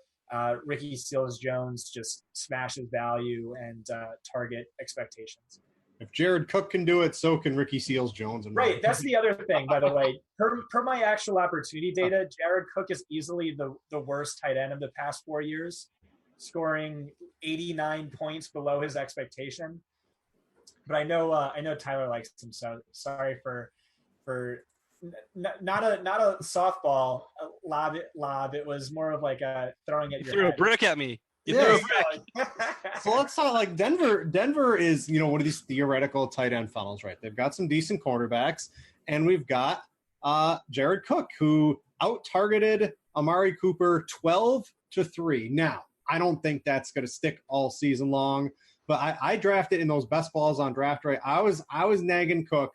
Ricky Seals-Jones just smashes value and target expectations. If Jared Cook can do it, so can Ricky Seals-Jones. Right, that's the other thing, by the way. Per my actual opportunity data, Jared Cook is easily the worst tight end of the past 4 years, scoring 89 points below his expectation. But I know Tyler likes him, so sorry for not a softball lob. It was more of like a throwing at your threw head. a brick at me. Yeah. So let's talk like Denver. Denver is, one of these theoretical tight end funnels, right? They've got some decent quarterbacks, and we've got Jared Cook, who out-targeted Amari Cooper 12-3. Now, I don't think that's going to stick all season long, but I drafted in those best balls on draft, right? I was nagging Cook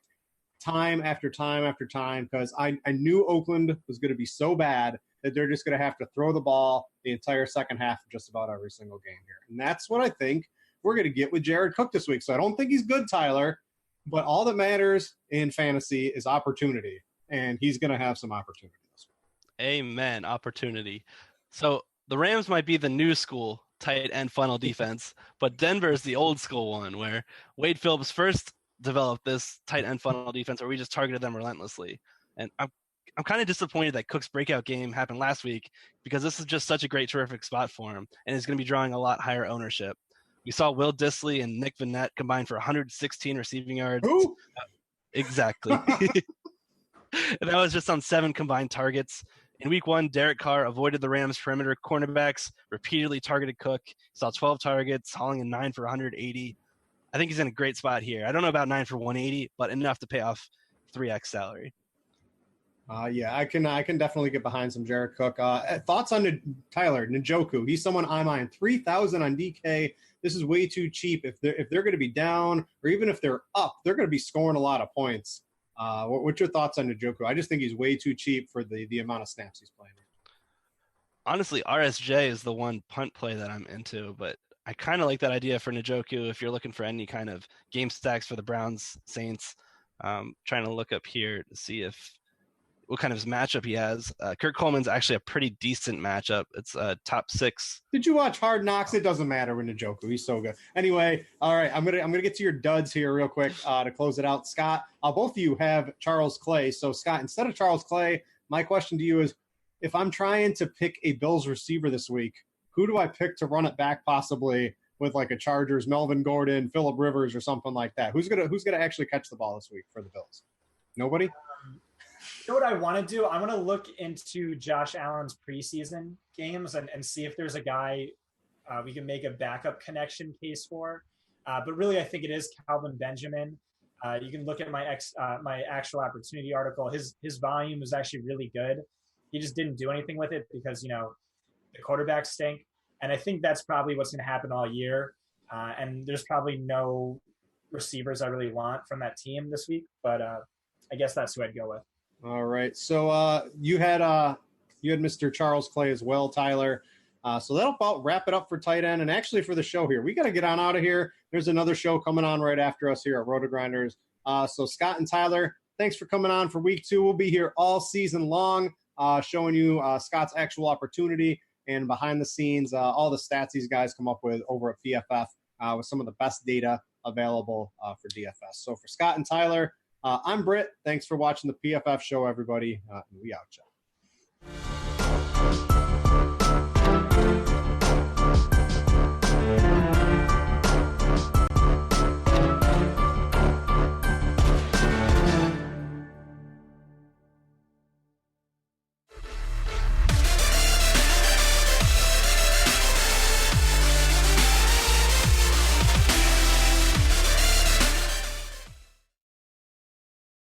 time after time after time because I knew Oakland was going to be so bad that they're just going to have to throw the ball the entire second half of just about every single game here. And that's what I think we're going to get with Jared Cook this week. So I don't think he's good, Tyler, but all that matters in fantasy is opportunity, and he's going to have some opportunity this week. Amen. Opportunity. So the Rams might be the new school tight end funnel defense, but Denver is the old school one where Wade Phillips first developed this tight end funnel defense where we just targeted them relentlessly. And I'm kind of disappointed that Cook's breakout game happened last week because this is just such a great, terrific spot for him, and he's going to be drawing a lot higher ownership. We saw Will Dissly and Nick Vannett combine for 116 receiving yards. Who? Exactly. And that was just on 7 combined targets. In week 1, Derek Carr avoided the Rams' perimeter cornerbacks, repeatedly targeted Cook, saw 12 targets, hauling in 9 for 180. I think he's in a great spot here. I don't know about 9 for 180, but enough to pay off 3x salary. Yeah, I can definitely get behind some Jared Cook. Thoughts on Tyler Njoku? He's someone I'm eyeing. 3,000 on DK. This is way too cheap. If they're going to be down, or even if they're up, they're going to be scoring a lot of points. What's your thoughts on Njoku? I just think he's way too cheap for the amount of snaps he's playing. Honestly, RSJ is the one punt play that I'm into, but I kind of like that idea for Njoku if you're looking for any kind of game stacks for the Browns Saints. Trying to look up here to see if what kind of matchup he has. Kurt Coleman's actually a pretty decent matchup. It's top 6. Did you watch Hard Knocks? It doesn't matter with Njoku. He's so good. Anyway, all right, I'm gonna get to your duds here real quick to close it out. Scott, both of you have Charles Clay. So Scott, instead of Charles Clay, my question to you is, if I'm trying to pick a Bills receiver this week, who do I pick to run it back possibly with like a Chargers, Melvin Gordon, Phillip Rivers, or something like that? Who's gonna actually catch the ball this week for the Bills? Nobody? You know what I want to do? I want to look into Josh Allen's preseason games and see if there's a guy we can make a backup connection case for. But really, I think it is Calvin Benjamin. You can look at my actual opportunity article. His volume was actually really good. He just didn't do anything with it because, the quarterbacks stink. And I think that's probably what's going to happen all year. And there's probably no receivers I really want from that team this week. But I guess that's who I'd go with. All right. So you had Mr. Charles Clay as well, Tyler. So that'll about wrap it up for tight end and actually for the show here. We got to get on out of here. There's another show coming on right after us here at RotoGrinders. So Scott and Tyler, thanks for coming on for week 2. We'll be here all season long showing you Scott's actual opportunity and behind the scenes, all the stats these guys come up with over at PFF with some of the best data available for DFS. So for Scott and Tyler, I'm Britt. Thanks for watching the PFF show, everybody. We out, y'all.